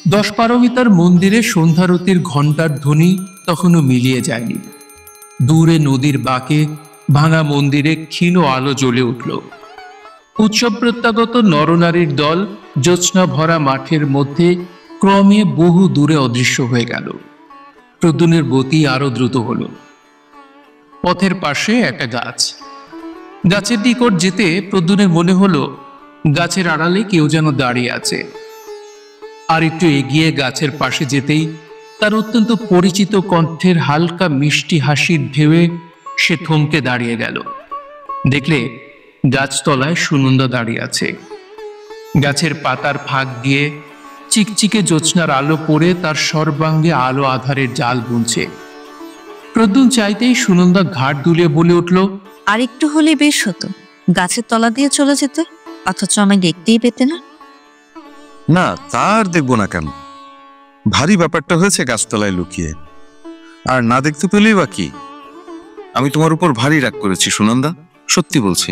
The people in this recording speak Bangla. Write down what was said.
দশপারমিতার মন্দিরে সন্ধ্যারতির ঘণ্টার ধ্বনি তখনও মিলিয়ে যায়নি। দূরে নদীর বাঁকে ভাঙা মন্দিরে ক্ষীণ আলো জ্বলে উঠল। উৎসব প্রত্যাগত নরনারীর দল জ্যোৎস্না ভরা মাঠের মধ্যে ক্রমে বহু দূরে অদৃশ্য হয়ে গেল। প্রদ্যুনের গতি আরো দ্রুত হল। পথের পাশে একটা গাছ। গাছের নিকট যেতে প্রদ্যুনের মনে হলো গাছের আড়ালে কেউ যেন দাঁড়িয়ে আছে। আর একটু এগিয়ে গাছের পাশে যেতেই তার অত্যন্ত পরিচিত কণ্ঠের হালকা মিষ্টি হাসির ঢেউয়ে সে থমকে দাঁড়িয়ে গেল। দেখলে গাছতলায় সুনন্দা দাঁড়িয়ে আছে। গাছের পাতার ফাঁক দিয়ে চিকচিকে জ্যোৎস্নার আলো পড়ে তার সর্বাঙ্গে আলো আধারের জাল বুনছে। প্রদ্যুন চাইতেই সুনন্দা ঘাট দুলিয়ে বলে উঠল, আর একটু হলে বেশ হতো, গাছের তলা দিয়ে চলে যেতে, অথচ আমায় দেখতেই পেতে না। না, তার দেখবো না কেন? ভারী ব্যাপারটা হয়েছে গাছতলায় লুকিয়ে, আর না দেখতে পেলেই বা কি? আমি তোমার উপর ভারী রাগ করেছি সুনন্দা, সত্যি বলছি।